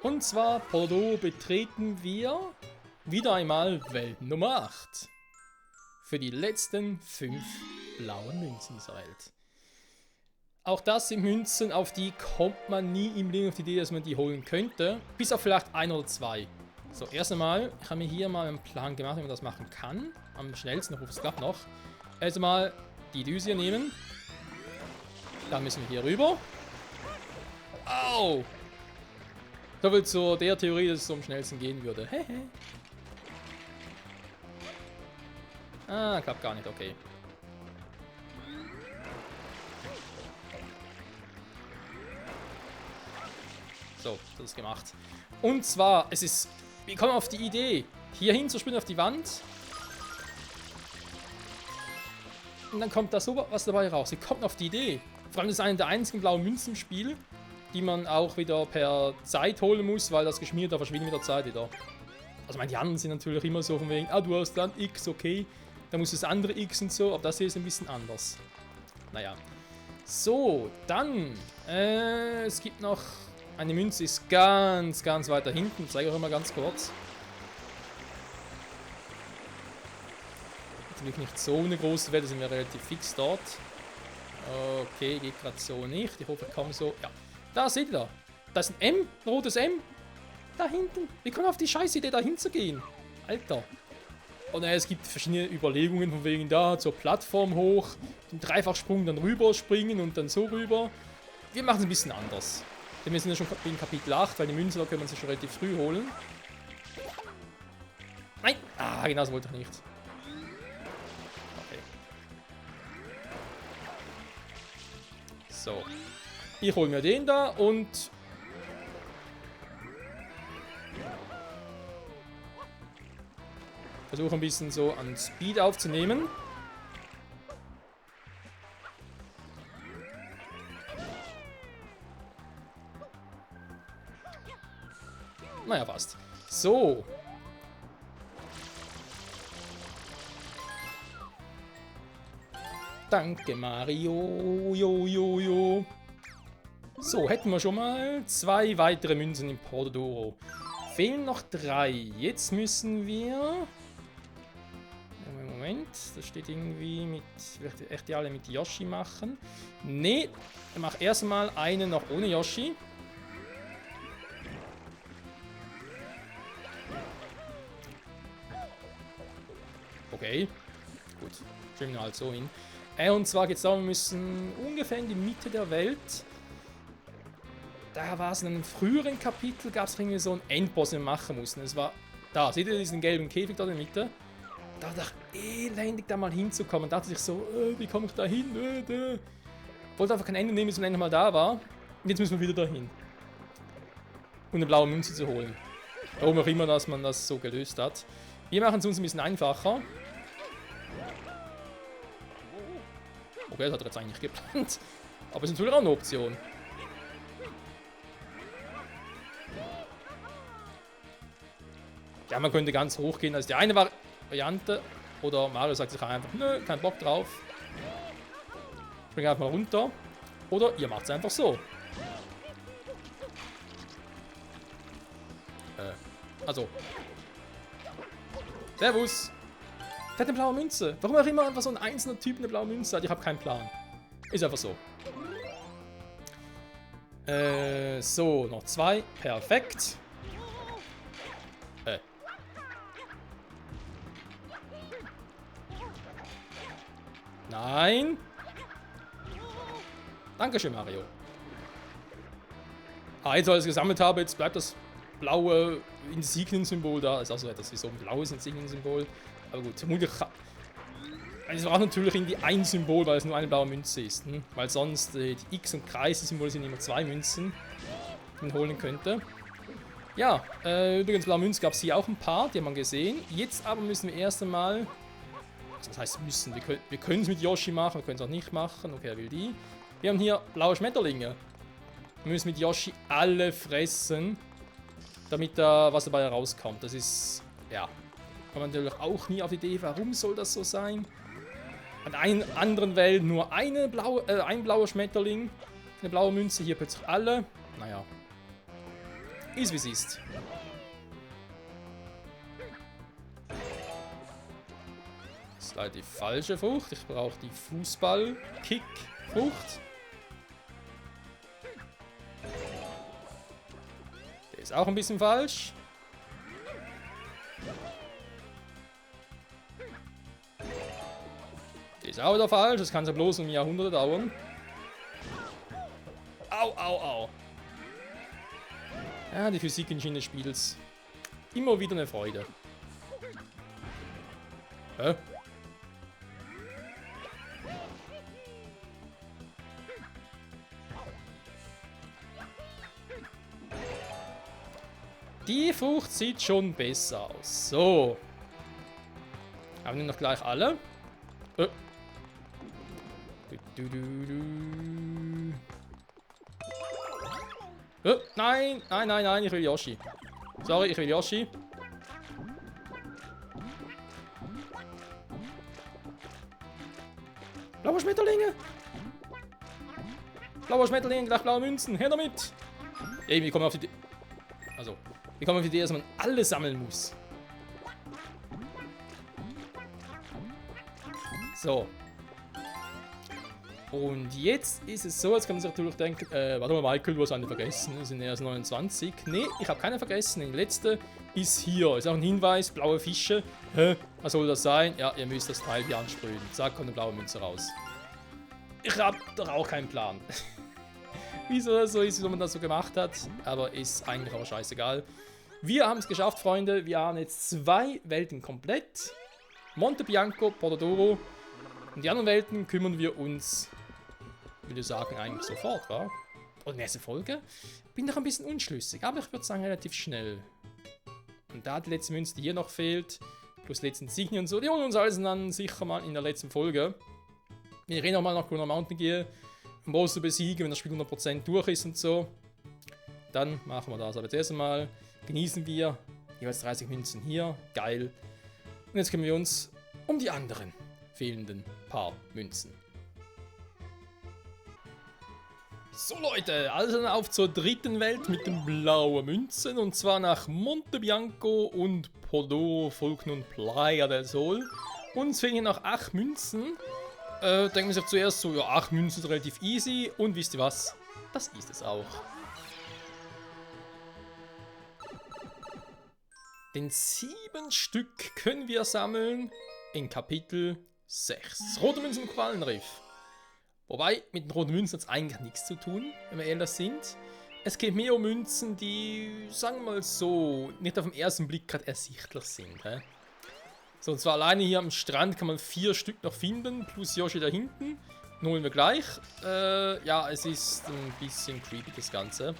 Und zwar, Porto, betreten wir wieder einmal Welt Nummer 8. Für die letzten 5 blauen Münzen dieser Welt. Auch das sind Münzen, auf die kommt man nie im Leben auf die Idee, dass man die holen könnte. Bis auf vielleicht 1 oder 2. So, erst einmal, ich habe mir hier mal einen Plan gemacht, wie man das machen kann. Am schnellsten, ich hoffe es klappt noch. Also mal die Düse hier nehmen. Dann müssen wir hier rüber. Au! So viel zu der Theorie, dass es so am schnellsten gehen würde. Hehe. Ah, klappt gar nicht, okay. So, das ist gemacht. Und zwar, es ist... Wir kommen auf die Idee, hier hinzuspringen auf die Wand. Und dann kommt da so was dabei raus. Wir kommen auf die Idee. Vor allem, das ist eine der einzigen blauen Münzen im Spiel, die man auch wieder per Zeit holen muss, weil das geschmiert, da verschwindet mit der Zeit wieder. Also, ich meine, die anderen sind natürlich immer so von wegen, ah, du hast dann X, okay. Dann muss das andere X und so, aber das hier ist ein bisschen anders. Naja. So, dann, es gibt noch eine Münze, ist ganz, ganz weiter hinten. Ich zeige euch mal ganz kurz. Natürlich nicht so eine große Welt, da sind wir relativ fix dort. Okay, geht gerade so nicht. Ich hoffe, ich komme so. Ja, da seht ihr da. Da ist ein M, ein rotes M. Da hinten. Wir kommen auf die scheiß Idee, da hinzugehen. Alter. Und es gibt verschiedene Überlegungen von wegen da zur Plattform hoch, den Dreifachsprung dann rüber springen und dann so rüber. Wir machen es ein bisschen anders. Denn wir sind ja schon in Kapitel 8, weil die Münze, da kann man sich schon relativ früh holen. Nein! Ah, genau das wollte ich nicht. Okay. So. Ich hole mir den da und... versuche ein bisschen so an Speed aufzunehmen. Naja, passt. So. Danke, Mario. Jo. So, hätten wir schon mal 2 weitere Münzen im Portodoro. Fehlen noch 3. Jetzt müssen wir... Moment, das steht irgendwie mit... Ich möchte echt die alle mit Yoshi machen. Nee, ich mache erstmal eine noch ohne Yoshi. Okay, gut. Schwimmen wir halt so hin. Und zwar geht es darum, wir müssen ungefähr in die Mitte der Welt. Da war es in einem früheren Kapitel, gab es irgendwie so einen Endboss, den wir machen mussten. Es war da, seht ihr diesen gelben Käfig da in der Mitte? Da dachte ich, elendig da mal hinzukommen. Da dachte ich so, wie komme ich da hin? Wollte einfach kein Ende nehmen, bis man endlich mal da war. Und jetzt müssen wir wieder dahin. Um eine blaue Münze zu holen. Warum auch immer, dass man das so gelöst hat. Wir machen es uns ein bisschen einfacher. Okay, das hat er jetzt eigentlich geplant. Aber es ist natürlich auch eine Option. Ja, man könnte ganz hoch gehen. Das ist die eine Variante. Oder Mario sagt sich einfach, nö, kein Bock drauf. Spring einfach mal runter. Oder ihr macht es einfach so. Also. Servus. Der hat eine blaue Münze. Warum auch immer einfach so ein einzelner Typ eine blaue Münze hat, ich habe keinen Plan. Ist einfach so. So, noch 2. Perfekt. Nein. Dankeschön, Mario. Ah, jetzt, weil ich es gesammelt habe, jetzt bleibt das blaue Insigniensymbol da. Ist auch so etwas wie so ein blaues Insigniensymbol. Aber gut, vermutlich... Es war natürlich irgendwie ein Symbol, weil es nur eine blaue Münze ist. Hm? Weil sonst die X- und Kreise-Symbole sind immer 2 Münzen, die man holen könnte. Ja, übrigens, blaue Münze gab es hier auch ein paar, die haben wir gesehen. Jetzt aber müssen wir erst einmal... Das heißt müssen, wir können es mit Yoshi machen, wir können es auch nicht machen. Okay, er will die. Wir haben hier blaue Schmetterlinge. Wir müssen mit Yoshi alle fressen, damit da was dabei rauskommt. Das ist, ja, kommt man natürlich auch nie auf die Idee, warum soll das so sein? An einer anderen Welt nur ein blauer Schmetterling, eine blaue Münze, hier plötzlich alle. Naja. Ist wie es ist. Das ist leider die falsche Frucht. Ich brauche die Fußball-Kick-Frucht. Der ist auch ein bisschen falsch. Der ist auch wieder falsch. Das kann ja bloß um Jahrhunderte dauern. Au, au, au. Ja, die Physik in des Spiels. Immer wieder eine Freude. Hä? Die Frucht sieht schon besser aus. So. Haben wir noch gleich alle? Nein, nein, nein, nein, ich will Yoshi. Sorry, ich will Yoshi. Blaue Schmetterlinge. Blaue Schmetterlinge, gleich blaue Münzen. Her damit. Ey, wir kommen auf die Idee. Also, wir kommen auf die Idee, dass man alle sammeln muss. So. Und jetzt ist es so, jetzt kann man sich natürlich denken, warte mal, Michael, du hast eine vergessen, es sind erst 29. Nee, ich habe keine vergessen, die letzte ist hier. Ist auch ein Hinweis, blaue Fische. Hä, was soll das sein? Ja, ihr müsst das Teil hier ansprühen. Zack, kommt eine blaue Münze raus. Ich habe doch auch keinen Plan. Wieso das so ist, wie man das so gemacht hat, aber ist eigentlich auch scheißegal. Wir haben es geschafft, Freunde, wir haben jetzt 2 Welten komplett. Monte Bianco, Portodoro. Um die anderen Welten kümmern wir uns, würde ich sagen, eigentlich sofort, wa? Oder nächste Folge? Bin noch ein bisschen unschlüssig, aber ich würde sagen relativ schnell. Und da die letzte Münze, die hier noch fehlt, plus die letzten Insignien und so, die holen uns alles dann sicher mal in der letzten Folge. Wenn ich nochmal nach Gruner Mountain gehe, um Boss zu besiegen, wenn das Spiel 100% durch ist und so, dann machen wir das. Aber zuerst einmal genießen wir jeweils 30 Münzen hier, geil. Und jetzt kümmern wir uns um die anderen fehlenden paar Münzen. So Leute, also dann auf zur dritten Welt mit den blauen Münzen und zwar nach Monte Bianco und Portodoro folgt nun Playa del Sol. Uns fehlen hier noch 8 Münzen. Denken wir sich zuerst so, ja 8 Münzen ist relativ easy und wisst ihr was? Das ist es auch. Den 7 Stück können wir sammeln in Kapitel 6. Rote Münzen im Korallenriff. Wobei, mit den roten Münzen hat es eigentlich nichts zu tun, wenn wir ehrlich sind. Es geht mehr um Münzen, die, sagen wir mal so, nicht auf den ersten Blick gerade ersichtlich sind. He? So, und zwar alleine hier am Strand kann man 4 Stück noch finden, plus Yoshi da hinten. Den holen wir gleich. Ja, es ist ein bisschen creepy, das Ganze.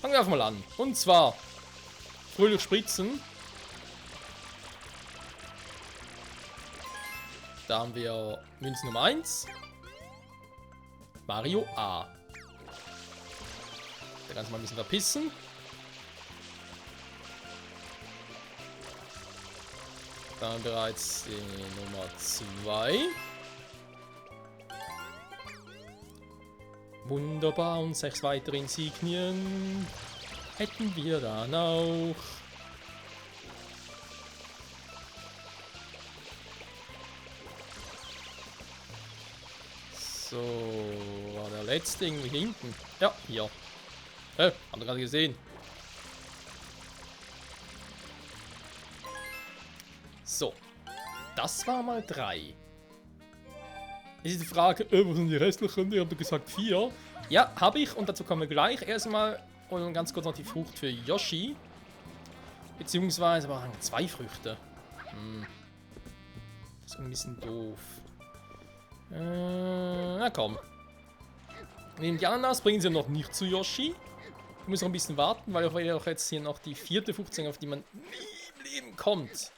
Fangen wir einfach mal an. Und zwar, fröhlich spritzen. Da haben wir Münze Nummer 1. Mario A. Da kannst du mal ein bisschen verpissen. Dann bereits die Nummer 2. Wunderbar, und 6 weitere Insignien hätten wir dann auch. So, war der letzte irgendwie hinten. Ja, hier. Haben wir gerade gesehen. So, das war mal 3. Jetzt ist die Frage, wo sind die restlichen? Ich habe gesagt 4. Ja, habe ich und dazu kommen wir gleich. Erstmal und ganz kurz noch die Frucht für Yoshi. Beziehungsweise aber 2 Früchte. Das ist ein bisschen doof. Na komm. Nehmen die Ananas, bringen sie noch nicht zu Yoshi. Ich muss noch ein bisschen warten, weil wir auch jetzt hier noch die 4. Frucht sehen, auf die man nie im Leben kommt.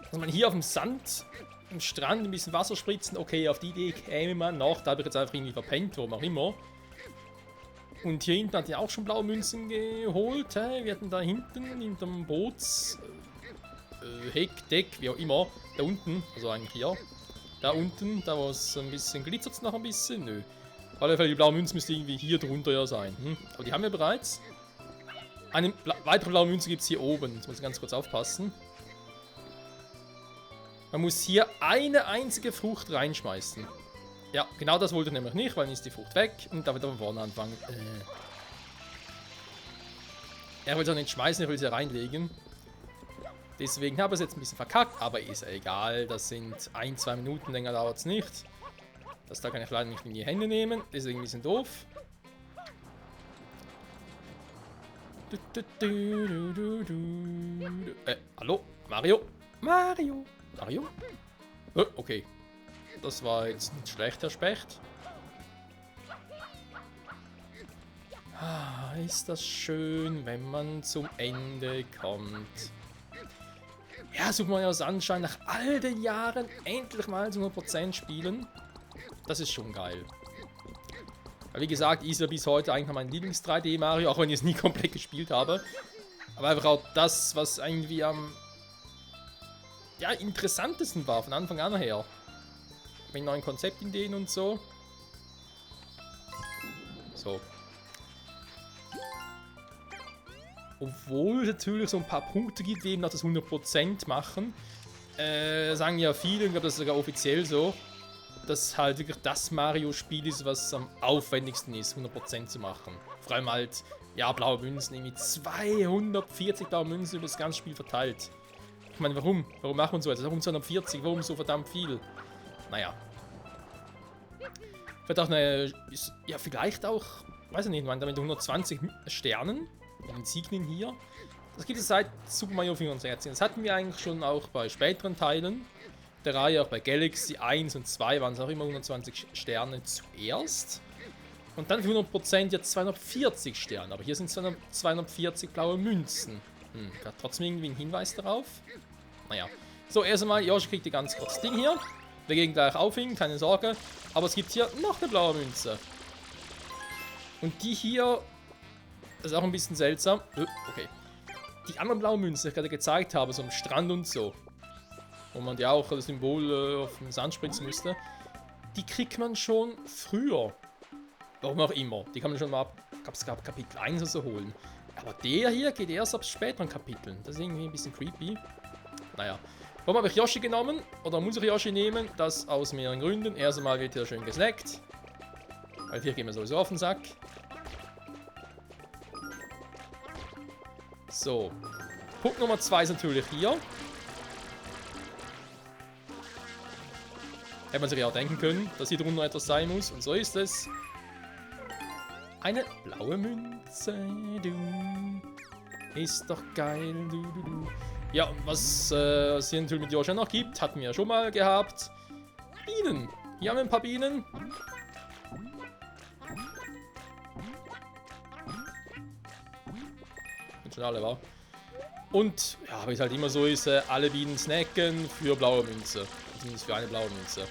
Dass man hier auf dem Sand, am Strand ein bisschen Wasser spritzen, okay, auf die Idee käme man noch. Da habe ich jetzt einfach irgendwie verpennt, warum auch immer. Und hier hinten hat er auch schon blaue Münzen geholt. Wir hatten da hinten in dem Boots Heck, Deck, wie auch immer. Da unten, also eigentlich hier. Da unten, da wo es ein bisschen glitzert es noch ein bisschen. Nö. Auf alle Fälle, die blaue Münze müsste irgendwie hier drunter ja sein. Aber die haben wir bereits. Eine weitere blaue Münze gibt es hier oben. Jetzt muss ich ganz kurz aufpassen. Man muss hier eine einzige Frucht reinschmeißen. Ja, genau das wollte ich nämlich nicht, weil dann ist die Frucht weg und da wird von vorne anfangen. Er will es auch nicht schmeißen, er will sie reinlegen. Deswegen habe ich es jetzt ein bisschen verkackt, aber ist egal. Das sind 1-2 Minuten, länger dauert es nicht. Das da kann ich leider nicht in die Hände nehmen, deswegen ein bisschen doof. Hallo? Mario? Mario? Mario? Okay. Das war jetzt nicht schlecht, Herr Specht. Ah, ist das schön, wenn man zum Ende kommt. Ja, Super Mario Sunshine nach all den Jahren endlich mal zu 100% spielen. Das ist schon geil. Wie gesagt, ist ja bis heute eigentlich mein Lieblings-3D Mario, auch wenn ich es nie komplett gespielt habe. Aber einfach auch das, was irgendwie am interessantesten war, von Anfang an her. Mit neuen Konzeptideen und so. So. Obwohl es natürlich so ein paar Punkte gibt, die eben noch das 100% machen. Sagen ja viele, ich glaube, das ist sogar offiziell so, dass halt wirklich das Mario-Spiel ist, was am aufwendigsten ist, 100% zu machen. Vor allem halt, ja, blaue Münzen, irgendwie 240 blaue Münzen über das ganze Spiel verteilt. Ich meine, warum? Warum macht man so etwas? Warum 240? Warum so verdammt viel? Naja. Vielleicht auch eine, ja, vielleicht auch, weiß ich nicht, man, damit 120 Sternen, Insignien hier. Das gibt es seit Super Mario 64. Das hatten wir eigentlich schon auch bei späteren Teilen der Reihe, auch bei Galaxy 1 und 2 waren es auch immer 120 Sterne zuerst. Und dann für 100% jetzt 240 Sterne. Aber hier sind es 240 blaue Münzen. Hat trotzdem irgendwie einen Hinweis darauf. Naja. So, erst einmal, Yoshi kriegt die ganz kurz Ding hier. Wir gehen gleich aufhängen, keine Sorge. Aber es gibt hier noch eine blaue Münze. Und die hier, das ist auch ein bisschen seltsam. Okay. Die anderen blauen Münzen, die ich gerade gezeigt habe, so am Strand und so, wo man ja auch das Symbol auf den Sand spritzen müsste, die kriegt man schon früher. Warum auch immer. Die kann man schon mal ab Kapitel 1 oder so holen. Aber der hier geht erst ab späteren Kapiteln. Das ist irgendwie ein bisschen creepy. Naja. Warum habe ich Yoshi genommen? Oder muss ich Yoshi nehmen? Das aus mehreren Gründen. Erst einmal wird hier schön gesnackt. Weil hier gehen wir sowieso auf den Sack. So. Punkt Nummer 2 ist natürlich hier. Hätte man sich ja auch denken können, dass hier drunter etwas sein muss. Und so ist es. Eine blaue Münze. Du. Ist doch geil. Du. Ja, was es hier natürlich mit Yoshi noch gibt, hatten wir ja schon mal gehabt. Bienen. Hier haben wir ein paar Bienen. Sind schon alle, wa? Und, ja, wie es halt immer so ist, alle Bienen snacken für blaue Münze. Zumindest für eine blaue Münze.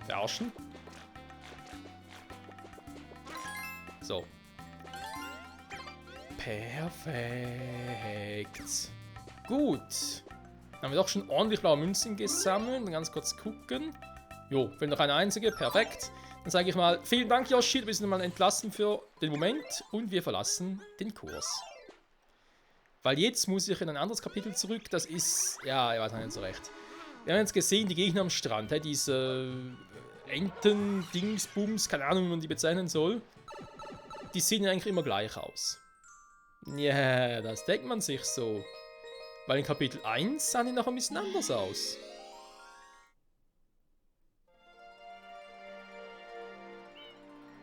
Verarschen. So. Perfekt. Gut. Dann haben wir doch schon ordentlich blaue Münzen gesammelt. Dann ganz kurz gucken. Jo, fehlt noch eine einzige. Perfekt. Dann sage ich mal, vielen Dank, Yoshi. Wir sind mal entlassen für den Moment. Und wir verlassen den Kurs. Weil jetzt muss ich in ein anderes Kapitel zurück. Das ist, ja, ich weiß nicht so recht. Wir haben jetzt gesehen, die Gegner am Strand. Diese Enten, Dingsbums, keine Ahnung, wie man die bezeichnen soll. Die sehen ja eigentlich immer gleich aus. Ja, das denkt man sich so. Weil in Kapitel 1 sahen die noch ein bisschen anders aus.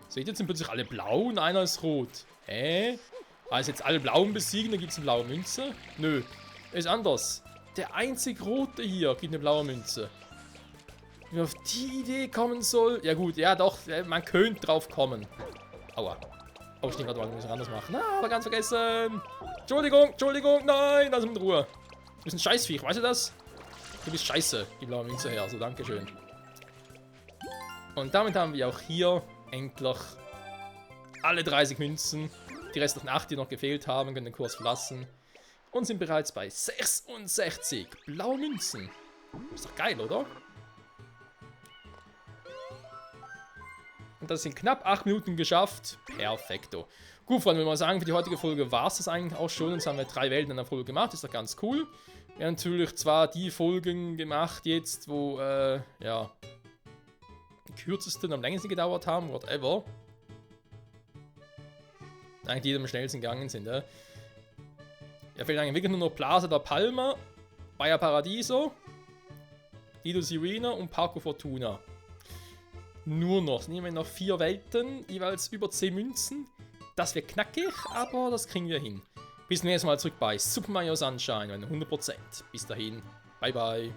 Seht ihr, jetzt sind plötzlich alle blau und einer ist rot. Hä? Also jetzt alle blauen besiegen, dann gibt es eine blaue Münze? Nö, ist anders. Der einzig rote hier gibt eine blaue Münze. Wie man auf die Idee kommen soll. Ja gut, ja doch, man könnte drauf kommen. Aua. Oh, ich denke, warte mal, wir müssen anders machen. Ah, aber ganz vergessen. Entschuldigung, nein, lass mich in Ruhe. Du bist ein Scheißviech, weißt du das? Du bist scheiße, die blaue Münze her, so dankeschön. Und damit haben wir auch hier endlich alle 30 Münzen. Die restlichen 8, die noch gefehlt haben, können den Kurs verlassen. Und sind bereits bei 66 blaue Münzen. Ist doch geil, oder? Und das sind knapp 8 Minuten geschafft. Perfekto. Gut, Freunde, würde mal sagen, für die heutige Folge war es das eigentlich auch schon. Jetzt haben wir 3 Welten in der Folge gemacht. Ist doch ganz cool. Wir haben natürlich zwar die Folgen gemacht jetzt, wo, ja, die kürzesten, am längsten gedauert haben, whatever. Eigentlich die am schnellsten gegangen sind, ja. Ja, fehlt eigentlich wirklich nur noch Plaza da Palma, Bayer Paradiso, Lido Sirena und Parco Fortuna. Nur noch. Nehmen wir noch 4 Welten, jeweils über 10 Münzen. Das wird knackig, aber das kriegen wir hin. Bis zum nächsten Mal zurück bei Super Mario Sunshine, 100%. Bis dahin, bye bye.